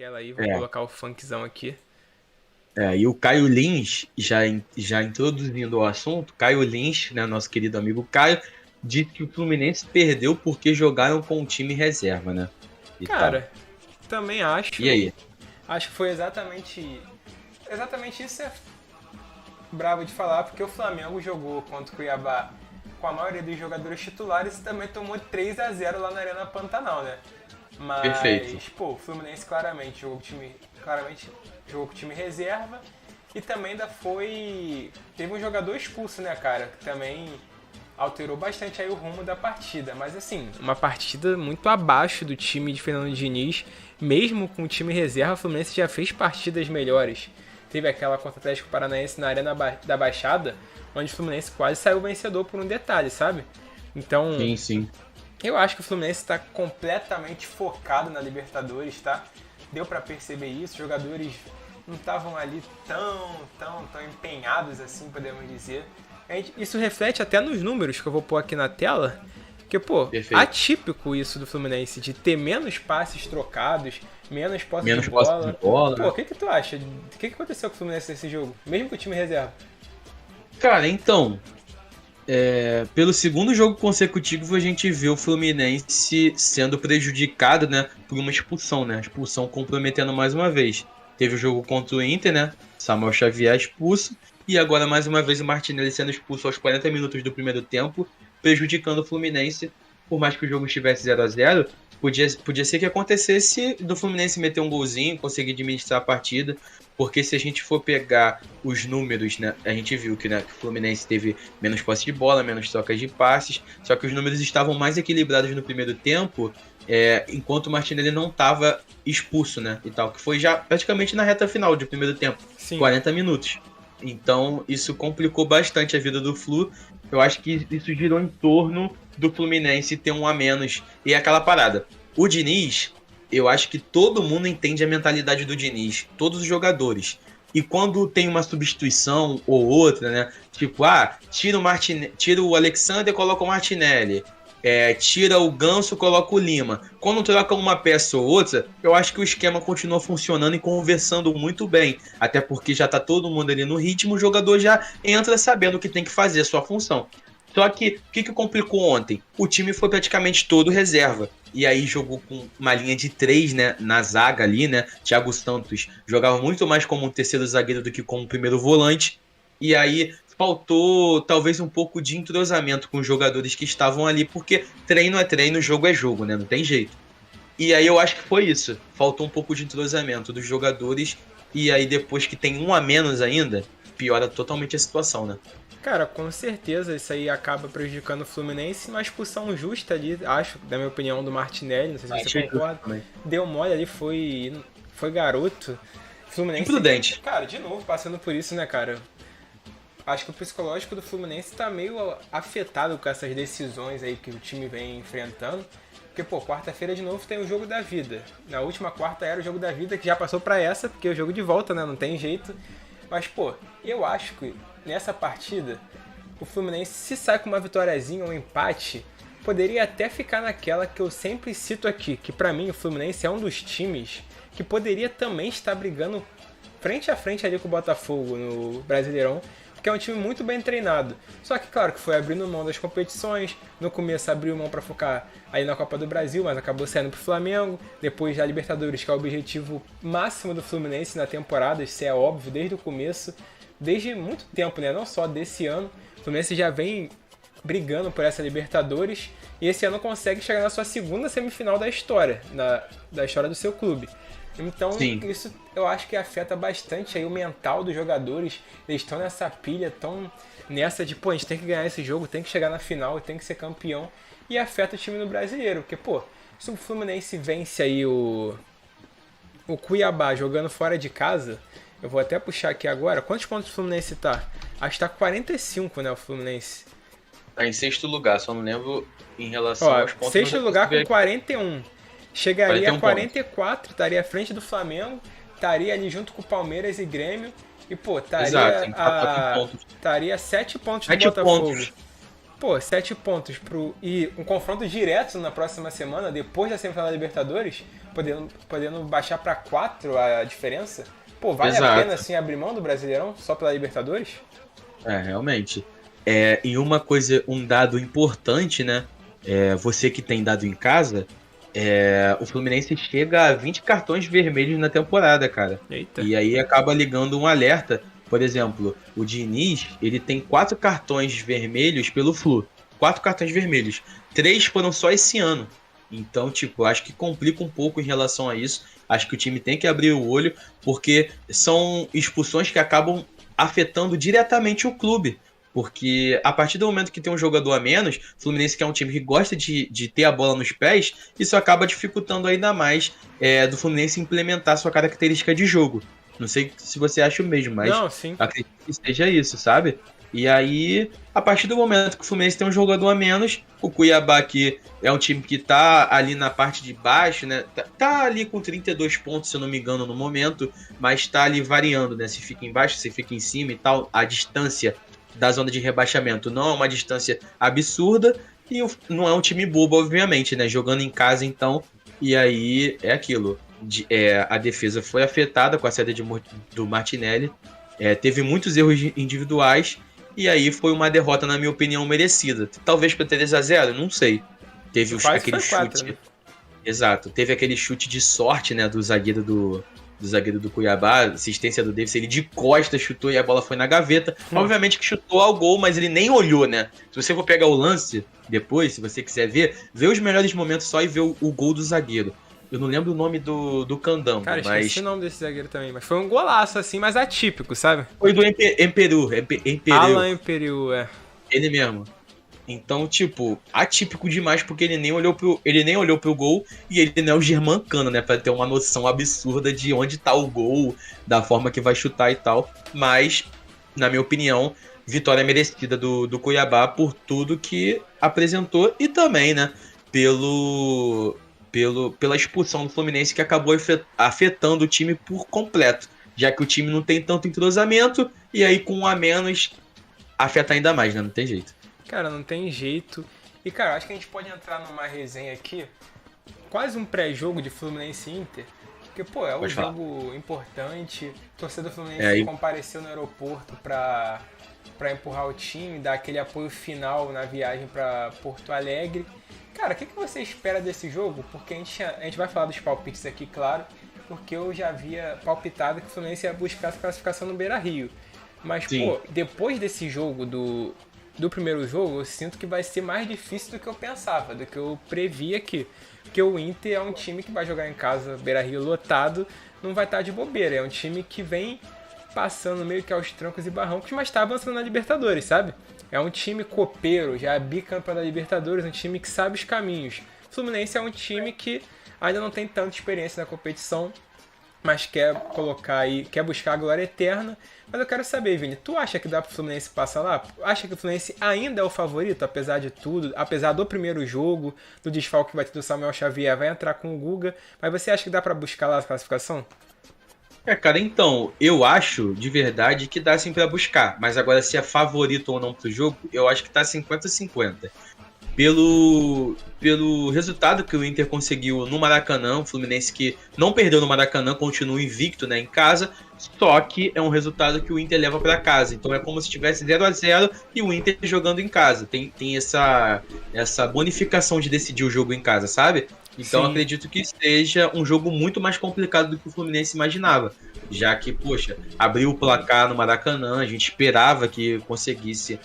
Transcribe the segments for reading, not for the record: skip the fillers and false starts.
tela aí, vou É, colocar o funkzão aqui. e o Caio Lins, já introduzindo o assunto, Caio Lins, né, nosso querido amigo Caio, disse que o Fluminense perdeu porque jogaram com o time reserva, né? E tal. Cara, também E acho. aí? Acho que foi exatamente isso é bravo de falar, porque o Flamengo jogou contra o Cuiabá com a maioria dos jogadores titulares e também tomou 3-0 lá na Arena Pantanal, né? Perfeito. Mas, pô, o Fluminense claramente jogou com o time reserva e também ainda foi. Teve um jogador expulso, né, cara? Que também alterou bastante aí o rumo da partida. Mas assim, uma partida muito abaixo do time de Fernando Diniz. Mesmo com o time reserva, o Fluminense já fez partidas melhores. Teve aquela contra o Atlético Paranaense na Arena da Baixada, onde o Fluminense quase saiu vencedor por um detalhe, sabe? Então, Sim, sim. eu acho que o Fluminense está completamente focado na Libertadores, tá? Deu para perceber isso, os jogadores não estavam ali tão empenhados assim, podemos dizer. Isso reflete até nos números que eu vou pôr aqui na tela, que, pô, Perfeito. atípico isso do Fluminense, de ter menos passes trocados, menos posse de Menos posse de bola. bola, Pô, o né? que tu acha? O que aconteceu com o Fluminense nesse jogo? Mesmo com o time reserva? Cara, então, pelo segundo jogo consecutivo, a gente vê o Fluminense sendo prejudicado, né, por uma expulsão, né? Expulsão comprometendo mais uma vez. Teve o jogo contra o Inter, né? Samuel Xavier expulso. E agora, mais uma vez, o Martinelli sendo expulso aos 40 minutos do primeiro tempo, prejudicando o Fluminense. Por mais que o jogo estivesse 0-0, podia ser que acontecesse do Fluminense meter um golzinho, conseguir administrar a partida. Porque se a gente for pegar os números, né, a gente viu que, né, que o Fluminense teve menos posse de bola, menos trocas de passes, só que os números estavam mais equilibrados no primeiro tempo, enquanto o Martinelli não estava expulso, né, e tal, que foi já praticamente na reta final do primeiro tempo, Sim. 40 minutos. Então isso complicou bastante a vida do Flu. Eu acho que isso girou em torno do Fluminense ter um a menos. E é aquela parada. O Diniz, eu acho que todo mundo entende a mentalidade do Diniz, todos os jogadores. E quando tem uma substituição ou outra, né? Tipo, tira o Alexander e coloca o Martinelli. Tira o Ganso, coloca o Lima. Quando troca uma peça ou outra, eu acho que o esquema continua funcionando e conversando muito bem. Até porque já tá todo mundo ali no ritmo, o jogador já entra sabendo o que tem que fazer, a sua função. Só que o que complicou ontem? O time foi praticamente todo reserva. E aí jogou com uma linha de três, né, na zaga ali, né? Thiago Santos jogava muito mais como um terceiro zagueiro do que como primeiro volante. E aí faltou talvez um pouco de entrosamento com os jogadores que estavam ali, porque treino é treino, jogo é jogo, né? Não tem jeito. E aí eu acho que foi isso. Faltou um pouco de entrosamento dos jogadores. E aí depois que tem um a menos ainda, piora totalmente a situação, né? Cara, com certeza isso aí acaba prejudicando o Fluminense, uma expulsão justa ali, acho, na minha opinião, do Martinelli, não sei se você Achei justo concorda. também. Deu mole ali, foi garoto. Fluminense, Imprudente. cara, de novo passando por isso, né, cara? Acho que o psicológico do Fluminense tá meio afetado com essas decisões aí que o time vem enfrentando. Porque, pô, quarta-feira de novo tem o jogo da vida. Na última quarta era o jogo da vida, que já passou pra essa, porque é o jogo de volta, né? Não tem jeito. Mas, pô, eu acho que nessa partida, o Fluminense, se sai com uma vitóriazinha ou um empate, poderia até ficar naquela que eu sempre cito aqui, que pra mim o Fluminense é um dos times que poderia também estar brigando frente a frente ali com o Botafogo no Brasileirão, porque é um time muito bem treinado. Só que, claro, que foi abrindo mão das competições. No começo abriu mão para focar aí na Copa do Brasil, mas acabou saindo pro Flamengo. Depois da Libertadores, que é o objetivo máximo do Fluminense na temporada, isso é óbvio desde o começo, desde muito tempo, né? Não só desse ano. O Fluminense já vem brigando por essa Libertadores e esse ano consegue chegar na sua segunda semifinal da história, da história do seu clube. Então, Sim. isso eu acho que afeta bastante aí o mental dos jogadores. Eles estão nessa pilha, estão nessa de, pô, a gente tem que ganhar esse jogo, tem que chegar na final, tem que ser campeão. E afeta o time no brasileiro, porque, pô, se o Fluminense vence aí o Cuiabá jogando fora de casa, eu vou até puxar aqui agora, quantos pontos o Fluminense tá? Acho que tá 45, né, o Fluminense. Tá em sexto lugar, só não lembro em relação Ó, aos pontos, mas sexto eu posso lugar com ver aqui. 41. Chegaria a 41 pontos. 44, estaria à frente do Flamengo, estaria ali junto com Palmeiras e Grêmio. E, pô, Exato, empatado em pontos. estaria a 7 pontos do 7 Botafogo. pontos. Pô, 7 pontos e um confronto direto na próxima semana, depois da semifinal da Libertadores, podendo baixar pra 4 a diferença. Pô, vale a Exato. pena assim abrir mão do Brasileirão só pela Libertadores? Realmente. E uma coisa, um dado importante, né? Você que tem dado em casa, o Fluminense chega a 20 cartões vermelhos na temporada, cara. Eita. E aí acaba ligando um alerta. Por exemplo, o Diniz, ele tem 4 cartões vermelhos pelo Flu. 4 cartões vermelhos. 3 foram só esse ano. Então, tipo, acho que complica um pouco em relação a isso. Acho que o time tem que abrir o olho, porque são expulsões que acabam afetando diretamente o clube. Porque a partir do momento que tem um jogador a menos, o Fluminense, que é um time que gosta de ter a bola nos pés, isso acaba dificultando ainda mais do Fluminense implementar sua característica de jogo. Não sei se você acha o mesmo, mas Não, sim. acredito que seja isso, sabe? E aí, a partir do momento que o Fluminense tem um jogador a menos, o Cuiabá, que é um time que tá ali na parte de baixo, né? Tá ali com 32 pontos, se eu não me engano, no momento, mas tá ali variando, né? Se fica embaixo, se fica em cima e tal. A distância da zona de rebaixamento não é uma distância absurda e não é um time bobo, obviamente, né? Jogando em casa, então, e aí é aquilo. A defesa foi afetada com a saída do Martinelli, teve muitos erros individuais e aí foi uma derrota, na minha opinião, merecida. Talvez para 3-0, não sei. Teve aquele chute. 4, né? Exato, teve aquele chute de sorte, né, do zagueiro do Cuiabá, assistência do Davis, ele de costas chutou e a bola foi na gaveta. Obviamente que chutou ao gol, mas ele nem olhou, né? Se você for pegar o lance depois, se você quiser ver, vê os melhores momentos só e vê o gol do zagueiro. Eu não lembro o nome do Candambo, Cara, mas... esqueci o nome desse zagueiro também, mas foi um golaço assim, mas atípico, sabe? Foi do Emperu. Alan Imperiu, Ele mesmo. Então, tipo, atípico demais porque ele nem olhou pro gol e ele não é o Germancano, né? Pra ter uma noção absurda de onde tá o gol, da forma que vai chutar e tal. Mas, na minha opinião, vitória merecida do Cuiabá por tudo que apresentou e também, né? Pela expulsão do Fluminense que acabou afetando o time por completo. Já que o time não tem tanto entrosamento e aí com um a menos afeta ainda mais, né? Não tem jeito. Cara, não tem jeito. E, cara, acho que a gente pode entrar numa resenha aqui, quase um pré-jogo de Fluminense e Inter. Porque, pô, é um jogo importante. O torcedor do Fluminense compareceu no aeroporto pra empurrar o time, dar aquele apoio final na viagem pra Porto Alegre. Cara, o que você espera desse jogo? Porque a gente vai falar dos palpites aqui, claro, porque eu já havia palpitado que o Fluminense ia buscar essa classificação no Beira-Rio. Mas, sim, pô, depois desse jogo do primeiro jogo, eu sinto que vai ser mais difícil do que eu pensava, do que eu previa aqui. Porque o Inter é um time que vai jogar em casa, Beira-Rio lotado, não vai estar de bobeira. É um time que vem passando meio que aos trancos e barrancos, mas está avançando na Libertadores, sabe? É um time copeiro, já é bicampeão da Libertadores, um time que sabe os caminhos. O Fluminense é um time que ainda não tem tanta experiência na competição, mas quer buscar a glória eterna. Mas eu quero saber, Vini, tu acha que dá pro Fluminense passar lá? Acha que o Fluminense ainda é o favorito, apesar de tudo? Apesar do primeiro jogo, do desfalque que vai ter do Samuel Xavier, vai entrar com o Guga, mas você acha que dá pra buscar lá a classificação? Cara, então, eu acho de verdade que dá sim pra buscar, mas agora se é favorito ou não pro jogo, eu acho que tá 50-50. Pelo resultado que o Inter conseguiu no Maracanã, o Fluminense que não perdeu no Maracanã, continua invicto, né, em casa, só que é um resultado que o Inter leva para casa, então é como se tivesse 0-0 e o Inter jogando em casa, tem essa bonificação de decidir o jogo em casa, sabe? Então sim, acredito que seja um jogo muito mais complicado do que o Fluminense imaginava, já que, poxa, abriu o placar no Maracanã, a gente esperava que conseguisse.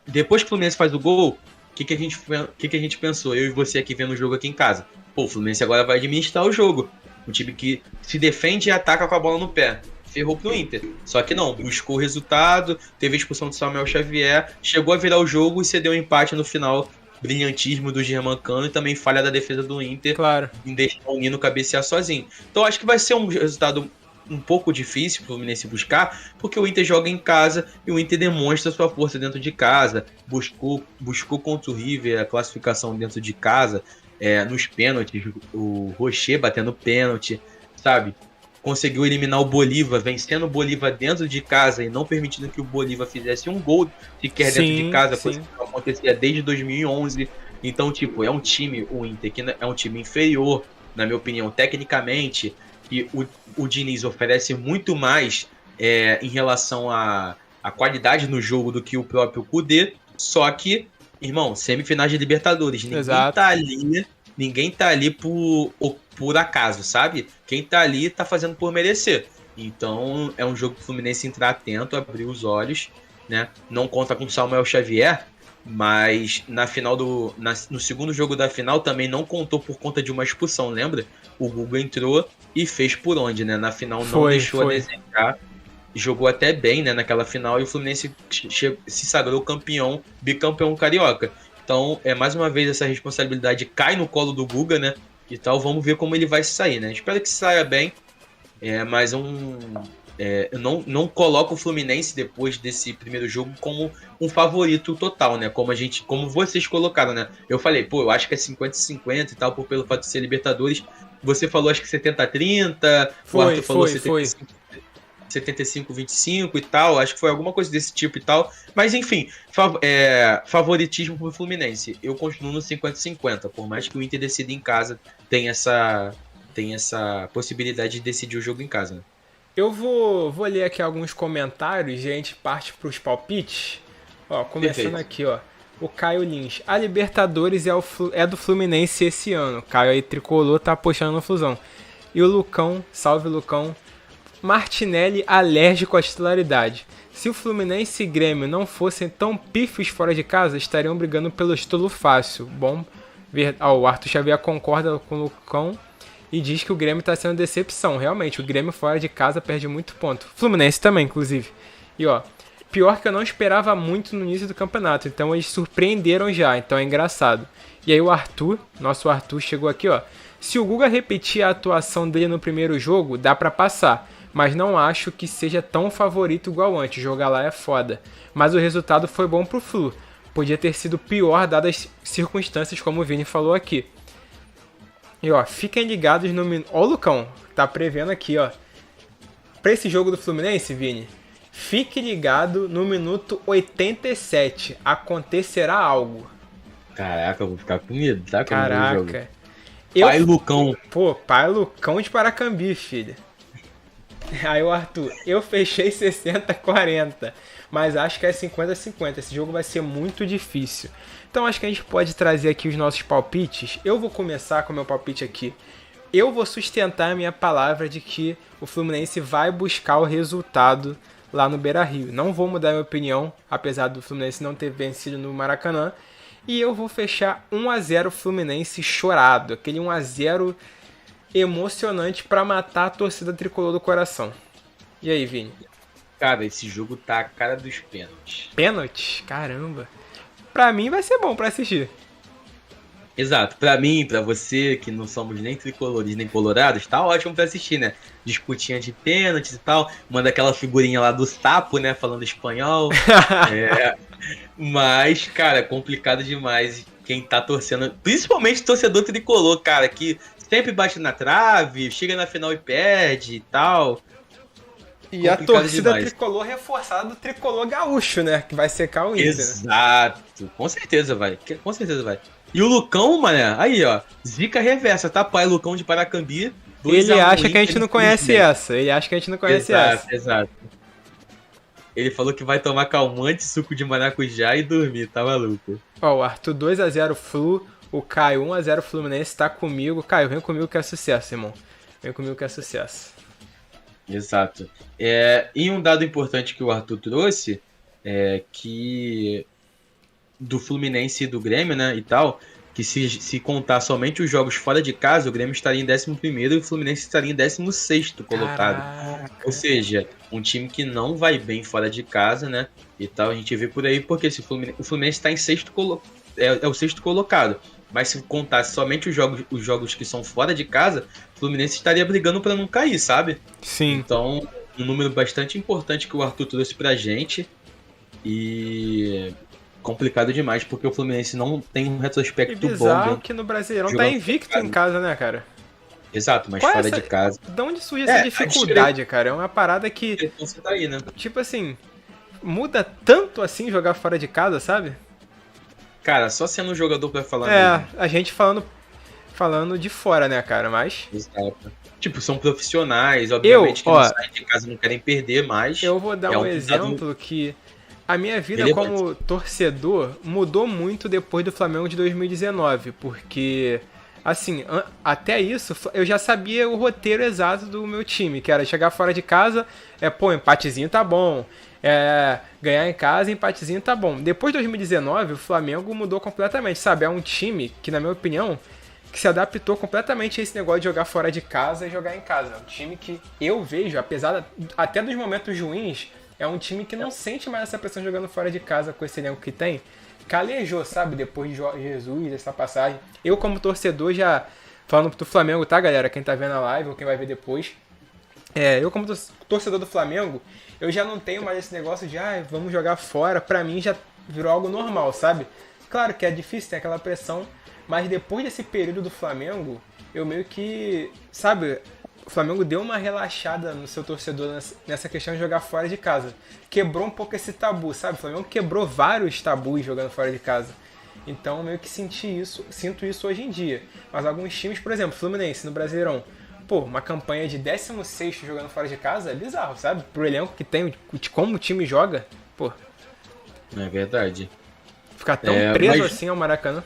Depois que o Fluminense faz o gol, o que a gente pensou? Eu e você aqui vendo o jogo aqui em casa. Pô, o Fluminense agora vai administrar o jogo. Um time que se defende e ataca com a bola no pé. Ferrou pro Inter. Só que não, buscou o resultado, teve a expulsão do Samuel Xavier, chegou a virar o jogo e cedeu um empate no final. Brilhantismo do Germancano e também falha da defesa do Inter, claro, em deixar o Nino cabecear sozinho. Então acho que vai ser um resultado um pouco difícil para o Fluminense buscar, porque o Inter joga em casa e o Inter demonstra sua força dentro de casa, buscou contra o River a classificação dentro de casa, nos pênaltis, o Rocher batendo pênalti, sabe? Conseguiu eliminar o Bolívar, vencendo o Bolívar dentro de casa e não permitindo que o Bolívar fizesse um gol sequer dentro de casa, coisa que não acontecia desde 2011. Então, tipo, é um time, o Inter, que é um time inferior, na minha opinião, tecnicamente, que o Diniz oferece muito mais em relação à qualidade no jogo do que o próprio Kudê, só que, irmão, semifinais de Libertadores, ninguém tá ali por acaso, sabe? Quem tá ali tá fazendo por merecer. Então é um jogo que o Fluminense entrar atento, abrir os olhos, né? Não conta com o Samuel Xavier, mas no segundo jogo da final também não contou por conta de uma expulsão, lembra? O Guga entrou e fez por onde, né? Na final não deixou a desejar. Jogou até bem, né, naquela final, e o Fluminense se sagrou bicampeão carioca. Então, mais uma vez, essa responsabilidade cai no colo do Guga, né? E tal, vamos ver como ele vai sair, né? Espero que saia bem, mas eu não coloco o Fluminense depois desse primeiro jogo como um favorito total, né? Como vocês colocaram, né? Eu falei, eu acho que é 50-50 e tal, pelo fato de ser Libertadores. Você falou, acho que 70-30, o Arthur falou 75-25 e tal, acho que foi alguma coisa desse tipo e tal, mas enfim, favoritismo pro Fluminense, eu continuo no 50-50, por mais que o Inter decida em casa, tem essa possibilidade de decidir o jogo em casa, né? Eu vou ler aqui alguns comentários e a gente parte pros palpites. Ó, começando Perfeito. Aqui, ó. O Caio Lins. A Libertadores é do Fluminense esse ano. Caio aí tricolor, tá apostando no Flusão. E o Lucão, salve Lucão. Martinelli alérgico à titularidade. Se o Fluminense e Grêmio não fossem tão pífios fora de casa, estariam brigando pelo título fácil. Bom, o Arthur Xavier concorda com o Lucão e diz que o Grêmio está sendo decepção. Realmente, o Grêmio fora de casa perde muito ponto. Fluminense também, inclusive. E ó, pior que eu não esperava muito no início do campeonato, então eles surpreenderam já, então é engraçado. E aí o Arthur, nosso Arthur, chegou aqui, ó. Se o Guga repetir a atuação dele no primeiro jogo, dá pra passar. Mas não acho que seja tão favorito igual antes. Jogar lá é foda. Mas o resultado foi bom pro Flu. Podia ter sido pior dadas as circunstâncias, como o Vini falou aqui. E ó, fiquem ligados no minuto... Ó o Lucão, tá prevendo aqui, ó. Pra esse jogo do Fluminense, Vini, fique ligado no minuto 87. Acontecerá algo. Caraca, eu vou ficar com medo, tá? Caraca. Pai Lucão. Pô, pai Lucão de Paracambi, filho. Aí o Arthur, eu fechei 60-40, mas acho que é 50-50, esse jogo vai ser muito difícil. Então acho que a gente pode trazer aqui os nossos palpites. Eu vou começar com o meu palpite aqui. Eu vou sustentar a minha palavra de que o Fluminense vai buscar o resultado lá no Beira-Rio. Não vou mudar minha opinião, apesar do Fluminense não ter vencido no Maracanã. E eu vou fechar 1-0 Fluminense chorado, aquele 1-0... emocionante pra matar a torcida tricolor do coração. E aí, Vini? Cara, esse jogo tá a cara dos pênaltis. Pênaltis? Caramba. Pra mim vai ser bom pra assistir. Exato. Pra mim, pra você, que não somos nem tricolores nem colorados, tá ótimo pra assistir, né? Disputinha de pênaltis e tal. Manda aquela figurinha lá do sapo, né? Falando espanhol. Mas, cara, é complicado demais quem tá torcendo. Principalmente torcedor tricolor, cara, que... sempre bate na trave, chega na final e perde e tal. E a torcida tricolor reforçada do tricolor gaúcho, né? Que vai secar o Inter. Exato. Né? Com certeza vai. Com certeza vai. E o Lucão, mané, aí ó, zica reversa, tá? Pai Lucão de Paracambi. Ele acha que a gente não conhece essa. Ele acha que a gente não conhece essa. Exato. Ele falou que vai tomar calmante, suco de maracujá e dormir, tá maluco? Ó, o Arthur 2-0 Flu. O Caio 1-0 Fluminense tá comigo. Caio, vem comigo que é sucesso, irmão. Vem comigo que é sucesso. Exato. E um dado importante que o Arthur trouxe é que do Fluminense e do Grêmio, né, e tal, que se contar somente os jogos fora de casa, o Grêmio estaria em 11º e o Fluminense estaria em 16º colocado. Caraca. Ou seja, um time que não vai bem fora de casa, né, e tal, a gente vê por aí, porque o Fluminense está em sexto é o sexto colocado. Mas se contasse somente os jogos que são fora de casa, o Fluminense estaria brigando para não cair, sabe? Sim. Então, um número bastante importante que o Arthur trouxe pra gente. E complicado demais, porque o Fluminense não tem um retrospecto bom. E bizarro que no Brasileirão tá invicto em casa, né, cara? Exato, mas fora de casa. De onde surge essa dificuldade, cara? É uma parada que... Você tá aí, né? Tipo assim, muda tanto assim jogar fora de casa, sabe? Cara, só sendo um jogador pra falar mesmo. A gente falando falando de fora, né, cara? Mas Exato. Tipo, são profissionais, obviamente que não saem de casa, não querem perder, mas eu vou dar é um um dado exemplo que a minha vida relevante. como torcedor mudou muito depois do Flamengo de 2019, porque assim, até isso eu já sabia o roteiro exato do meu time, que era chegar fora de casa, pô, empatezinho tá bom. Ganhar em casa, empatezinho tá bom. Depois de 2019, o Flamengo mudou completamente, sabe? É um time que, na minha opinião, que se adaptou completamente a esse negócio de jogar fora de casa e jogar em casa. É um time que eu vejo, apesar até dos momentos ruins, é um time que não sente mais essa pressão jogando fora de casa com esse elenco que tem. Calejou, sabe? Depois de Jorge Jesus, essa passagem. Eu, como torcedor, já falando do Flamengo, tá, galera? Quem tá vendo a live ou quem vai ver depois. Eu, como torcedor do Flamengo, eu já não tenho mais esse negócio de, vamos jogar fora. Pra mim já virou algo normal, sabe? Claro que é difícil, tem aquela pressão, mas depois desse período do Flamengo, eu meio que, sabe, o Flamengo deu uma relaxada no seu torcedor nessa questão de jogar fora de casa. Quebrou um pouco esse tabu, sabe? O Flamengo quebrou vários tabus jogando fora de casa. Então, eu meio que sinto isso hoje em dia. Mas alguns times, por exemplo, Fluminense no Brasileirão, pô, uma campanha de 16º jogando fora de casa é bizarro, sabe? Pro elenco que tem, de como o time joga, pô. É verdade. Ficar tão preso assim ao Maracanã.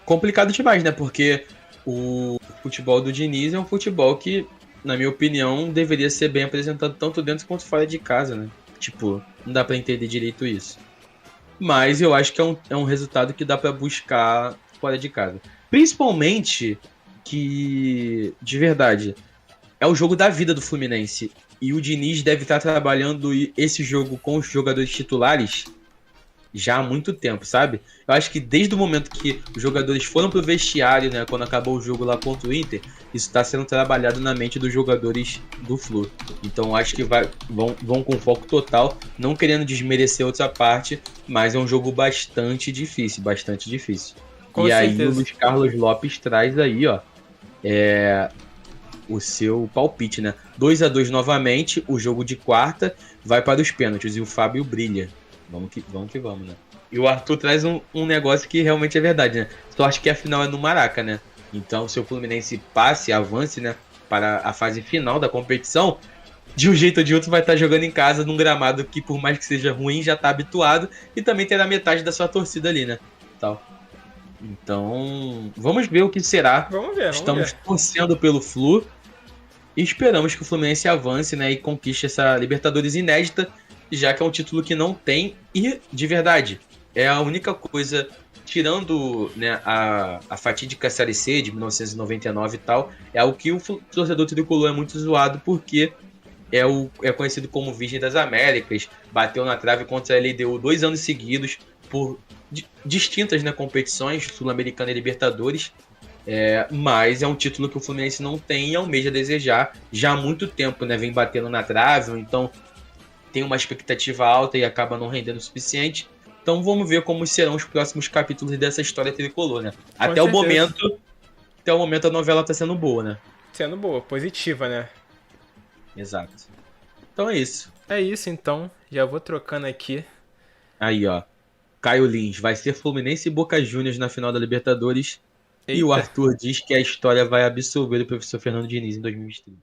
Complicado demais, né? Porque o futebol do Diniz é um futebol que, na minha opinião, deveria ser bem apresentado tanto dentro quanto fora de casa, né? Tipo, não dá pra entender direito isso. Mas eu acho que é um resultado que dá pra buscar fora de casa. Principalmente que, de verdade, é o jogo da vida do Fluminense. E o Diniz deve estar trabalhando esse jogo com os jogadores titulares já há muito tempo, sabe? Eu acho que desde o momento que os jogadores foram pro vestiário, né, quando acabou o jogo lá contra o Inter, isso está sendo trabalhado na mente dos jogadores do Flu. Então acho que vão com foco total, não querendo desmerecer outra parte, mas é um jogo bastante difícil, bastante difícil. Com certeza. Aí o Luiz Carlos Lopes traz aí, ó, o seu palpite, né? 2-2 novamente, o jogo de quarta vai para os pênaltis e o Fábio brilha. Vamos que vamos, né? E o Arthur traz um negócio que realmente é verdade, né? Sorte que a final é no Maraca, né? Então, se o Fluminense avance, né? Para a fase final da competição, de um jeito ou de outro vai estar jogando em casa num gramado que, por mais que seja ruim, já está habituado e também terá metade da sua torcida ali, né? Então, vamos ver o que será. Estamos torcendo pelo Flu e esperamos que o Fluminense avance, né? E conquiste essa Libertadores inédita, já que é um título que não tem, e de verdade, é a única coisa, tirando, né, a fatídica Série C de 1999 e tal, é algo que o torcedor tricolor é muito zoado, porque é conhecido como Virgem das Américas, bateu na trave contra a LDU 2 anos seguidos, por distintas, né, competições, Sul-Americana e Libertadores, mas é um título que o Fluminense não tem e almeja desejar já há muito tempo, né, vem batendo na trave, ou então tem uma expectativa alta e acaba não rendendo o suficiente. Então vamos ver como serão os próximos capítulos dessa história tricolor, né? Até o momento a novela tá sendo boa, né? Sendo boa, positiva, né? Exato. Então é isso. É isso, então. Já vou trocando aqui. Aí, ó. Caio Lins, vai ser Fluminense e Boca Juniors na final da Libertadores. Eita. E o Arthur diz que a história vai absolver o professor Fernando Diniz em 2023.